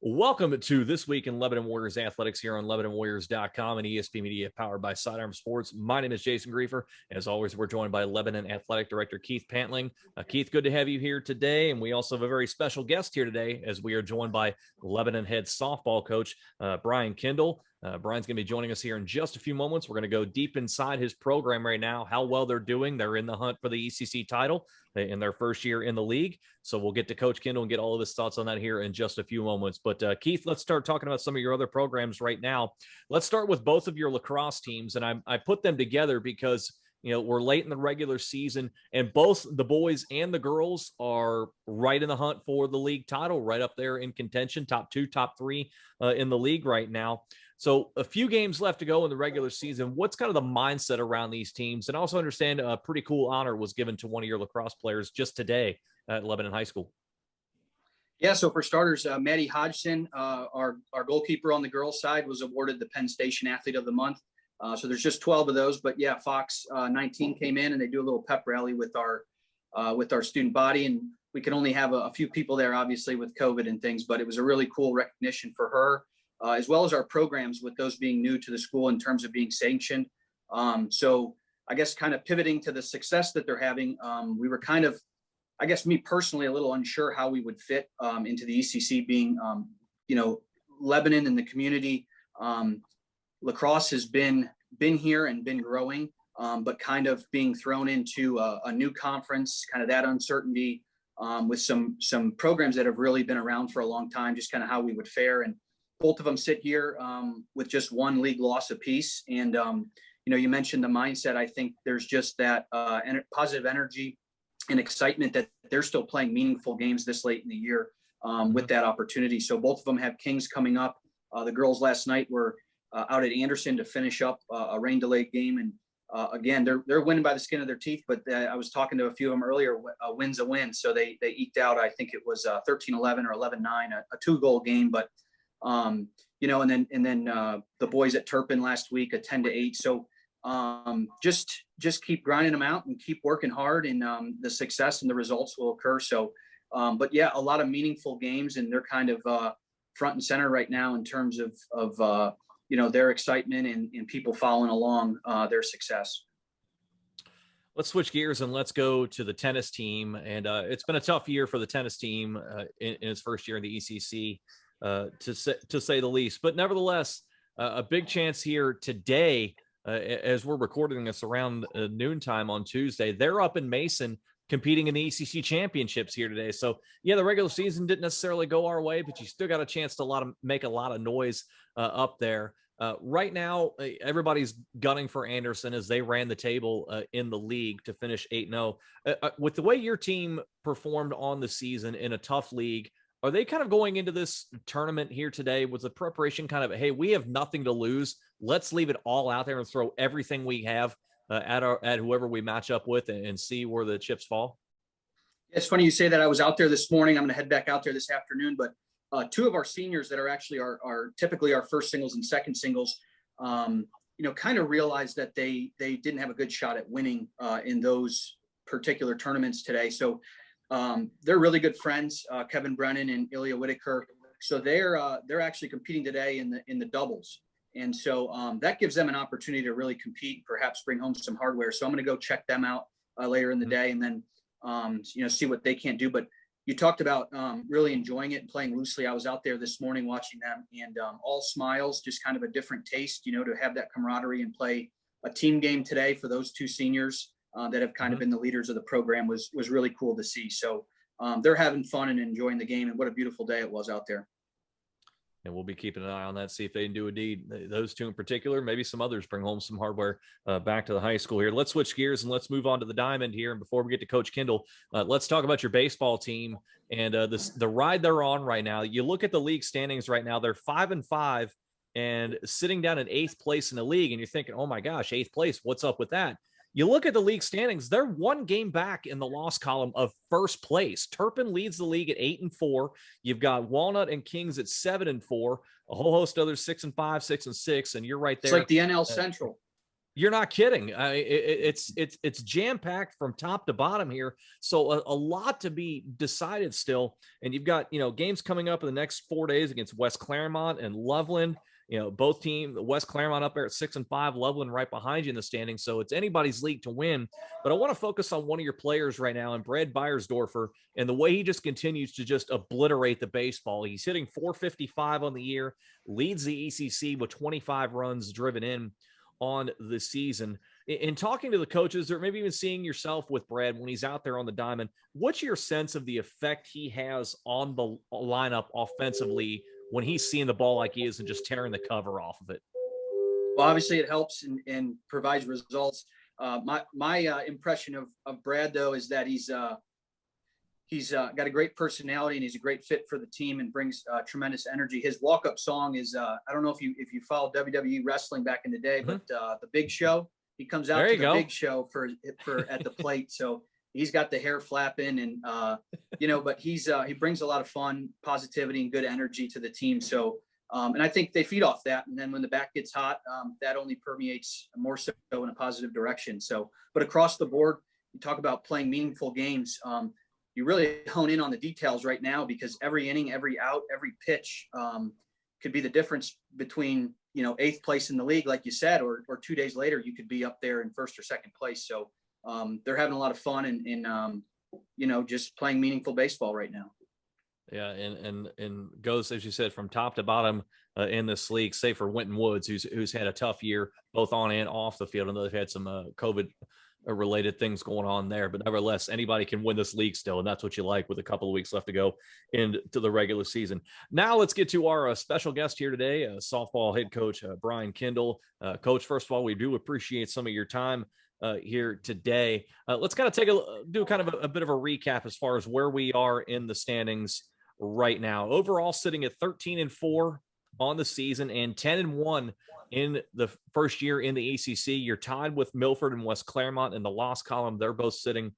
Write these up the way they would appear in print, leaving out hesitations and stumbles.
Welcome to This Week in Lebanon Warriors Athletics here on LebanonWarriors.com and ESP Media powered by Sidearm Sports. My name is Jason Griefer. As always, we're joined by Lebanon Athletic Director Keith Pantling. Keith, good to have you here today. And we also have a very special guest here today as we are joined by Lebanon head softball coach Brian Kendall. Brian's going to be joining us here in just a few moments. We're going to go deep inside his program right now, how well they're doing. They're in the hunt for the ECC title in their first year in the league. So we'll get to Coach Kendall and get all of his thoughts on that here in just a few moments. But Keith, let's start talking about some of your other programs right now. Let's start with both of your lacrosse teams. And I put them together because we're late in the regular season, and both the boys and the girls are right in the hunt for the league title, right up there in contention, top two, top three in the league right now. So a few games left to go in the regular season. What's kind of the mindset around these teams? And also understand a pretty cool honor was given to one of your lacrosse players just today at Lebanon High School. Yeah, so for starters, Maddie Hodgson, our goalkeeper on the girls' side, was awarded the Penn Station Athlete of the Month. So there's just 12 of those, but yeah, Fox 19 came in and they do a little pep rally with our student body, and we can only have a few people there, obviously, with COVID and things, but it was a really cool recognition for her, as well as our programs, with those being new to the school in terms of being sanctioned. So I guess kind of pivoting to the success that they're having, we were kind of, I guess me personally, a little unsure how we would fit into the ECC, being, Lebanon and the community. Lacrosse has been here and been growing, but kind of being thrown into a new conference, kind of that uncertainty with some programs that have really been around for a long time, just kind of how we would fare. And both of them sit here with just one league loss apiece. And, you mentioned the mindset. I think there's just that positive energy and excitement that they're still playing meaningful games this late in the year with that opportunity. So both of them have Kings coming up. The girls last night were out at Anderson to finish up a rain delayed game. And again, they're winning by the skin of their teeth, but I was talking to a few of them earlier. A win's a win. So they eked out, I think it was 13-11 or 11-9, a 2-goal game. But, and then the boys at Turpin last week, a 10-8. So just keep grinding them out and keep working hard, and the success and the results will occur. So, but yeah, a lot of meaningful games, and they're kind of front and center right now in terms of their excitement and people following along their success. Let's switch gears and let's go to the tennis team. And it's been a tough year for the tennis team in its first year in the ECC, to say the least. But nevertheless, a big chance here today, as we're recording this around noontime on Tuesday. They're up in Mason competing in the ECC championships here today. So yeah, the regular season didn't necessarily go our way, but you still got a chance to make a lot of noise up there. Right now, everybody's gunning for Anderson as they ran the table in the league to finish 8-0. With the way your team performed on the season in a tough league, are they kind of going into this tournament here today with the preparation kind of, hey, we have nothing to lose. Let's leave it all out there and throw everything we have at whoever we match up with and see where the chips fall? It's funny you say that. I was out there this morning. I'm going to head back out there this afternoon, but two of our seniors that are actually are typically our first singles and second singles, kind of realized that they didn't have a good shot at winning in those particular tournaments today. So they're really good friends, Kevin Brennan and Ilya Whitaker. So they're actually competing today in the doubles. And so that gives them an opportunity to really compete, perhaps bring home some hardware. So I'm going to go check them out later in the day, and then, see what they can't do. But you talked about really enjoying it and playing loosely. I was out there this morning watching them, and all smiles, just kind of a different taste, to have that camaraderie and play a team game today for those two seniors that have kind of been the leaders of the program was really cool to see. So they're having fun and enjoying the game, and what a beautiful day it was out there. And we'll be keeping an eye on that, see if they can do a deed. Those two in particular, maybe some others bring home some hardware back to the high school here. Let's switch gears and let's move on to the diamond here. And before we get to Coach Kendall, let's talk about your baseball team and the ride they're on right now. You look at the league standings right now, they're 5-5 and sitting down in 8th place in the league. And you're thinking, oh my gosh, 8th place, what's up with that? You look at the league standings, they're one game back in the loss column of first place. Turpin leads the league at 8-4. You've got Walnut and Kings at 7-4, a whole host of others 6-5, 6-6, and you're right there. It's like the NL Central. You're not kidding. It's jam packed from top to bottom here. So a lot to be decided still. And you've got games coming up in the next 4 days against West Claremont and Loveland. Both teams, West Claremont up there at 6-5, Loveland right behind you in the standings. So it's anybody's league to win. But I want to focus on one of your players right now, and Brad Beiersdorfer, and the way he just continues to just obliterate the baseball. He's hitting 455 on the year, leads the ECC with 25 runs driven in on the season. In talking to the coaches, or maybe even seeing yourself with Brad when he's out there on the diamond, what's your sense of the effect he has on the lineup offensively when he's seeing the ball like he is and just tearing the cover off of it? Well, obviously it helps and provides results. My impression of Brad, though, is that he's got a great personality and he's a great fit for the team and brings tremendous energy. His walk-up song is I don't know if you followed WWE wrestling back in the day, but the Big Show. He comes out to the Big Show for at the plate, so he's got the hair flapping and but he brings a lot of fun, positivity, and good energy to the team. So and I think they feed off that. And then when the bat gets hot, that only permeates more so in a positive direction. So, but across the board, you talk about playing meaningful games. You really hone in on the details right now because every inning, every out, every pitch could be the difference between, 8th place in the league, like you said, or 2 days later, you could be up there in 1st or 2nd place. So they're having a lot of fun in just playing meaningful baseball right now. Yeah, and goes, as you said, from top to bottom in this league, save for Winton Woods, who's had a tough year both on and off the field. I know they've had some COVID related things going on there, but nevertheless, anybody can win this league still, and that's what you like with a couple of weeks left to go into the regular season. Now let's get to our special guest here today, softball head coach Brian Kendall. Coach, first of all, we do appreciate some of your time here today. Let's kind of do kind of a bit of a recap as far as where we are in the standings right now. Overall, sitting at 13-4 on the season and 10-1 in the first year in the ACC. You're tied with Milford and West Claremont in the loss column. They're both sitting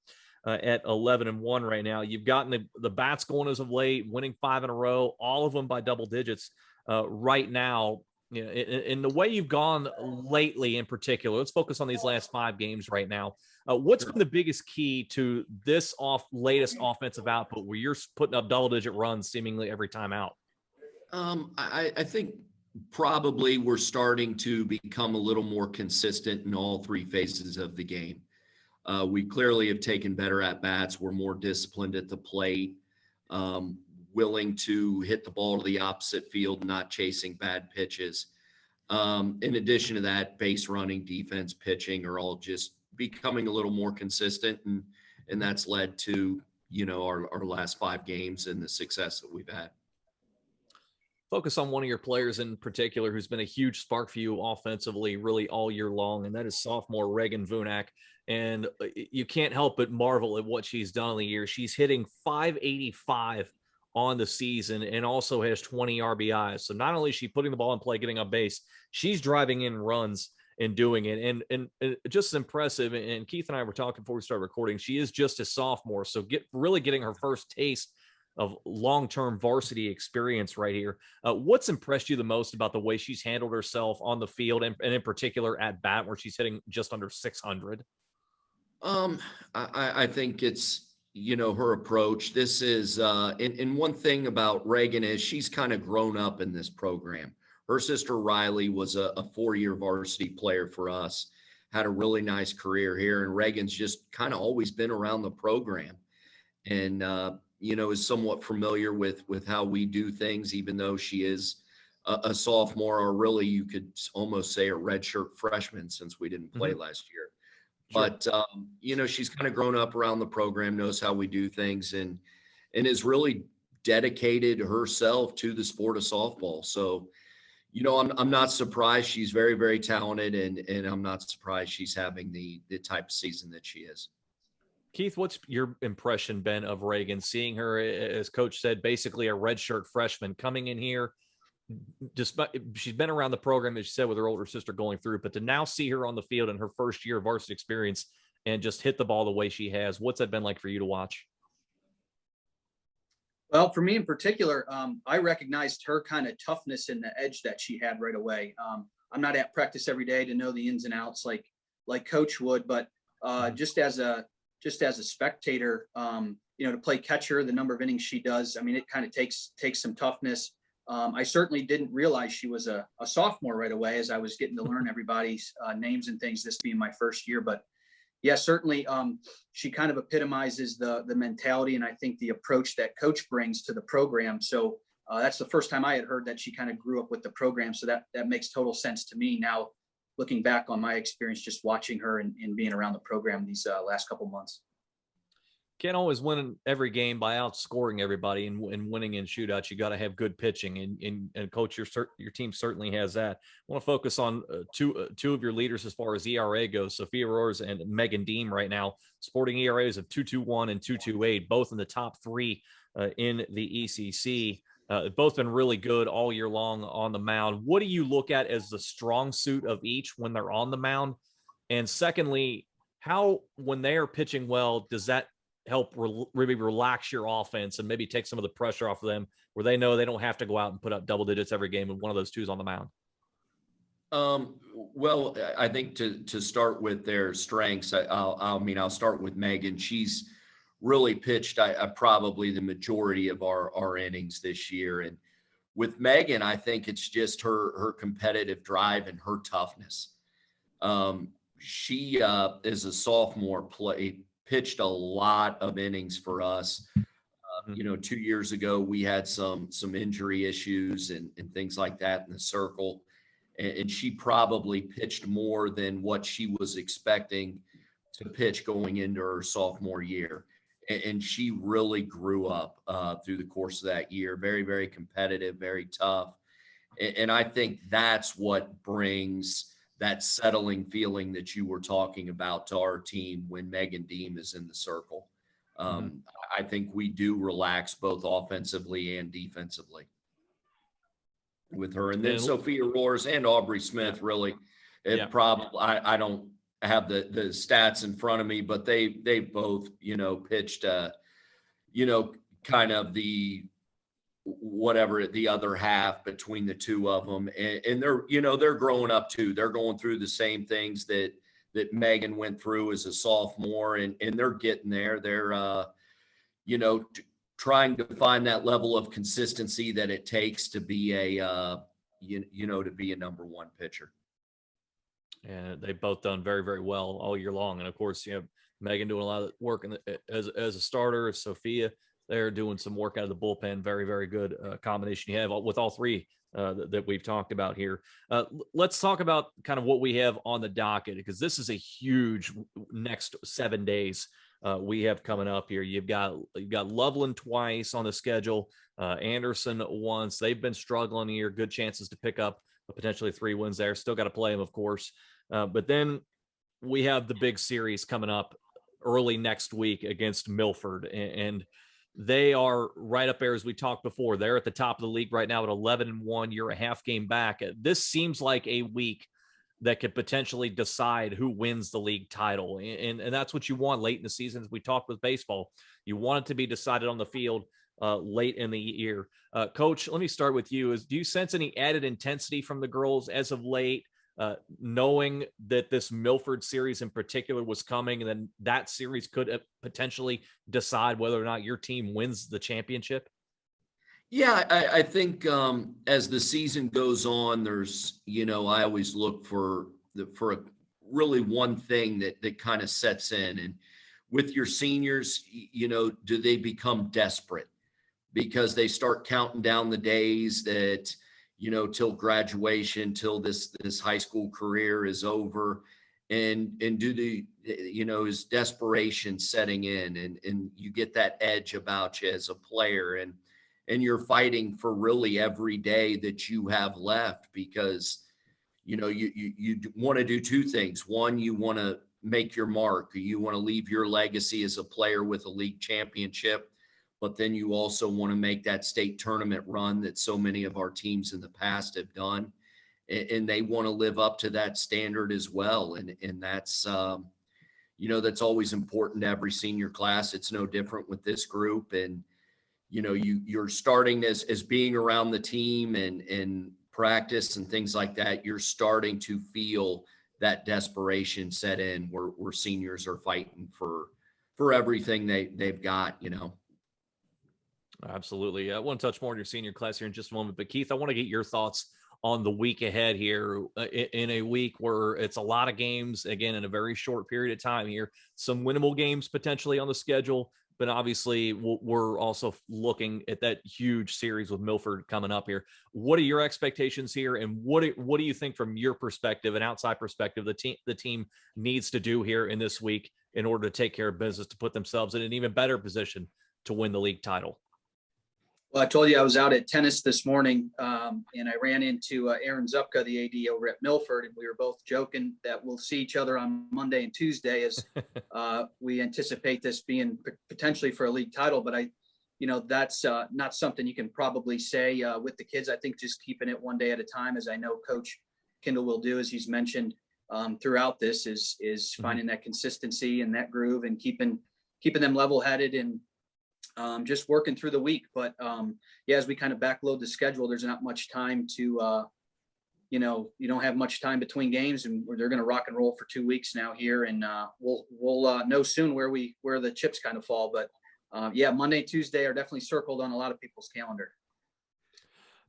at 11-1 right now. You've gotten the bats going as of late, winning 5 in a row, all of them by double digits right now. In the way you've gone lately in particular, let's focus on these last 5 games right now. What's been the biggest key to this latest offensive output where you're putting up double-digit runs seemingly every time out? I think probably we're starting to become a little more consistent in all 3 phases of the game. We clearly have taken better at-bats. We're more disciplined at the plate, willing to hit the ball to the opposite field, not chasing bad pitches. In addition to that, base running, defense, pitching are all just becoming a little more consistent. And that's led to, our last 5 games and the success that we've had. Focus on one of your players in particular who's been a huge spark for you offensively really all year long, and that is sophomore Reagan Vunak. And you can't help but marvel at what she's done in the year. She's hitting .585 on the season and also has 20 RBIs. So not only is she putting the ball in play, getting on base, she's driving in runs and doing it. And just as impressive. And Keith and I were talking before we started recording. She is just a sophomore. So really getting her first taste of long-term varsity experience right here. What's impressed you the most about the way she's handled herself on the field and in particular at bat where she's hitting just under 600? I think it's, her approach. This is, and one thing about Reagan is she's kind of grown up in this program. Her sister Riley was a 4-year varsity player for us, had a really nice career here. And Reagan's just kind of always been around the program and, is somewhat familiar with how we do things, even though she is a sophomore, or really you could almost say a redshirt freshman since we didn't play last year. Sure. But, she's kind of grown up around the program, knows how we do things, and has really dedicated herself to the sport of softball. So, I'm not surprised. She's very, very talented, and I'm not surprised she's having the type of season that she is. Keith, what's your impression been of Reagan, seeing her, as Coach said, basically a redshirt freshman coming in here? She's been around the program, as she said, with her older sister going through, but to now see her on the field in her first year of varsity experience and just hit the ball the way she has, what's that been like for you to watch? Well, for me in particular, I recognized her kind of toughness and the edge that she had right away. I'm not at practice every day to know the ins and outs like coach would, but just as a spectator, to play catcher, the number of innings she does, I mean, it kind of takes some toughness. I certainly didn't realize she was a sophomore right away as I was getting to learn everybody's names and things, this being my first year. But yeah, certainly she kind of epitomizes the mentality and I think the approach that coach brings to the program. So that's the first time I had heard that she kind of grew up with the program. So that makes total sense to me now, looking back on my experience, just watching her and being around the program these last couple months. Can't always win every game by outscoring everybody and winning in shootouts. You got to have good pitching, and coach, your team certainly has that. I want to focus on two of your leaders as far as ERA goes, Sophia Roars and Megan Deem right now, sporting ERAs of 2.21 and 2.28, both in the top three in the ECC. Both been really good all year long on the mound. What do you look at as the strong suit of each when they're on the mound? And secondly, how, when they are pitching well, does that help really relax your offense and maybe take some of the pressure off of them where they know they don't have to go out and put up double digits every game when one of those two is on the mound? Well, I think to start with their strengths, I'll start with Megan. She's really pitched probably the majority of our innings this year. And with Megan, I think it's just her competitive drive and her toughness. She is a sophomore, pitched a lot of innings for us. 2 years ago, we had some injury issues and things like that in the circle. And she probably pitched more than what she was expecting to pitch going into her sophomore year. And she really grew up through the course of that year. Very, very competitive, very tough. And I think that's what brings that settling feeling that you were talking about to our team when Megan Deem is in the circle. I think we do relax both offensively and defensively with her. And then Sophia Roars and Aubrey Smith really, probably, I don't have the stats in front of me, but they both, pitched, kind of the other half between the two of them. And they're growing up too. They're going through the same things that Megan went through as a sophomore, and they're getting there. They're, trying to find that level of consistency that it takes to be a number one pitcher. And they've both done very, very well all year long. And of course, Megan doing a lot of work as a starter. Sophia, they're doing some work out of the bullpen. Very, very good combination you have with all three that we've talked about here. Let's talk about kind of what we have on the docket, because this is a huge next 7 days we have coming up here. You've got Loveland twice on the schedule, Anderson once. They've been struggling here. Good chances to pick up potentially 3 wins there. Still got to play them, of course. But then we have the big series coming up early next week against Milford. And they are right up there, as we talked before. They're at the top of the league right now at 11-1. You're a half game back. This seems like a week that could potentially decide who wins the league title. And that's what you want late in the season. As we talked with baseball, you want it to be decided on the field late in the year. Coach, let me start with you. Do you sense any added intensity from the girls as of late, knowing that this Milford series in particular was coming, and then that series could potentially decide whether or not your team wins the championship? Yeah, I think as the season goes on, there's, I always look for really one thing that kind of sets in. And with your seniors, do they become desperate because they start counting down the days that, till graduation, till this high school career is over, and do the, is desperation setting in, and you get that edge about you as a player, and you're fighting for really every day that you have left, because, you want to do 2 things. One, you want to make your mark. You want to leave your legacy as a player with a league championship, but then you also want to make that state tournament run that so many of our teams in the past have done. And they want to live up to that standard as well. And that's, that's always important to every senior class. It's no different with this group. And, you're starting as being around the team and practice and things like that, you're starting to feel that desperation set in where seniors are fighting for everything they've got, you know. Absolutely. I want to touch more on your senior class here in just a moment, but Keith, I want to get your thoughts on the week ahead here, in a week where it's a lot of games, again, in a very short period of time here, some winnable games potentially on the schedule, but obviously we're also looking at that huge series with Milford coming up here. What are your expectations here, and what do you think from your perspective, an outside perspective, the team needs to do here in this week in order to take care of business to put themselves in an even better position to win the league title? Well, I told you I was out at tennis this morning, and I ran into Aaron Zupka, the AD over at Milford, and we were both joking that we'll see each other on Monday and Tuesday as we anticipate this being potentially for a league title. But that's not something you can probably say with the kids. I think just keeping it one day at a time, as I know Coach Kindle will do, as he's mentioned throughout this, is finding that consistency and that groove and keeping them level-headed and just working through the week. But as we kind of backload the schedule, there's not much time to, you don't have much time between games, and they're going to rock and roll for 2 weeks now here. And we'll know soon where the chips kind of fall. But Monday, Tuesday are definitely circled on a lot of people's calendar.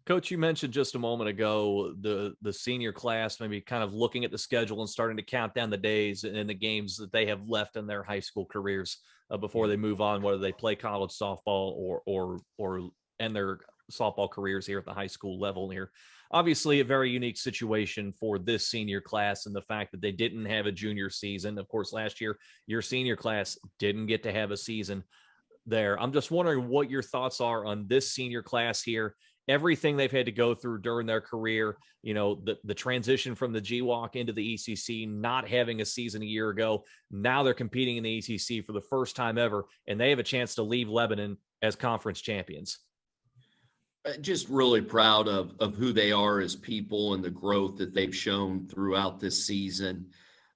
Coach, you mentioned just a moment ago the senior class maybe kind of looking at the schedule and starting to count down the days and the games that they have left in their high school careers before they move on, whether they play college softball or end their softball careers here at the high school level here. Obviously, a very unique situation for this senior class and the fact that they didn't have a junior season. Of course, last year, your senior class didn't get to have a season there. I'm just wondering what your thoughts are on this senior class here. Everything they've had to go through during their career, the transition from the GWAC into the ECC, not having a season a year ago. Now they're competing in the ECC for the first time ever, and they have a chance to leave Lebanon as conference champions. Just really proud of who they are as people and the growth that they've shown throughout this season.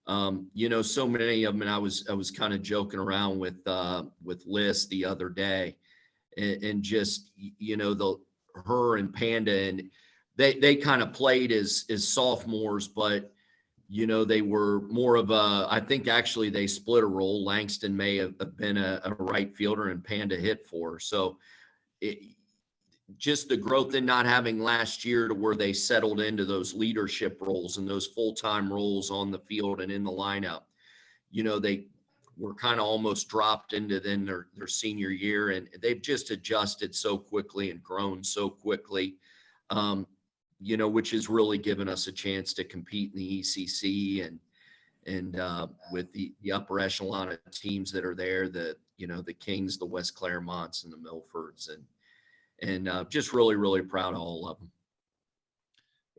So many of them, and I was kind of joking around with Liz the other day, and just, her and Panda, and they kind of played as sophomores, but they were more of I think actually they split a role. Langston may have been a right fielder and Panda hit for. So just the growth in not having last year to where they settled into those leadership roles and those full-time roles on the field and in the lineup. They were kind of almost dropped into then their senior year, and they've just adjusted so quickly and grown so quickly, which has really given us a chance to compete in the ECC and with the upper echelon of teams that are there, the Kings, the West Claremonts, and the Milfords, and just really, really proud of all of them.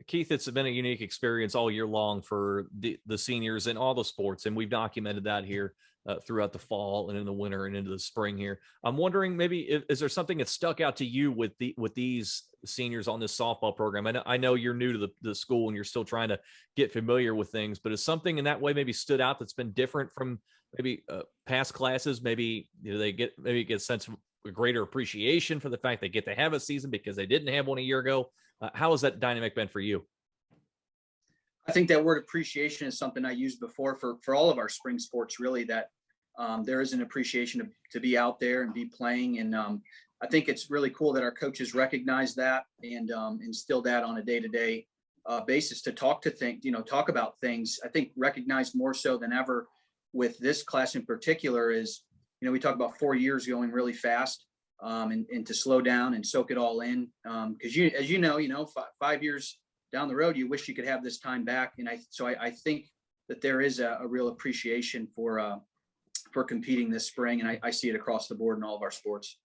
Keith, it's been a unique experience all year long for the seniors in all the sports, and we've documented that here throughout the fall and in the winter and into the spring here. I'm wondering, maybe is there something that stuck out to you with these seniors on this softball program? I know you're new to the school and you're still trying to get familiar with things, but is something in that way maybe stood out that's been different from maybe past classes? Maybe they get a sense of a greater appreciation for the fact they get to have a season because they didn't have one a year ago. How has that dynamic been for you? I think that word appreciation is something I used before for all of our spring sports, really, that there is an appreciation to be out there and be playing. And I think it's really cool that our coaches recognize that and instill that on a day-to-day basis to talk about things. I think recognized more so than ever with this class in particular is, we talk about 4 years going really fast and to slow down and soak it all in. Because as you know, 5 years down the road, you wish you could have this time back. And I think that there is a real appreciation for competing this spring. And I see it across the board in all of our sports.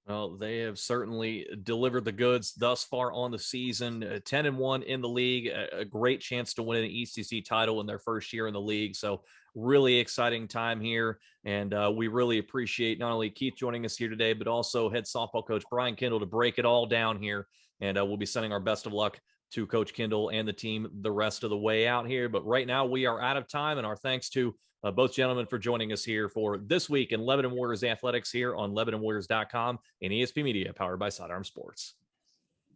Well, they have certainly delivered the goods thus far on the season. 10-1 in the league, a great chance to win an ECC title in their first year in the league. So really exciting time here. And we really appreciate not only Keith joining us here today, but also head softball coach Brian Kindle to break it all down here. And we'll be sending our best of luck to Coach Kindle and the team the rest of the way out here. But right now we are out of time, and our thanks to both gentlemen for joining us here for This Week in Lebanon Warriors Athletics here on LebanonWarriors.com and ESP Media, powered by Sidearm Sports.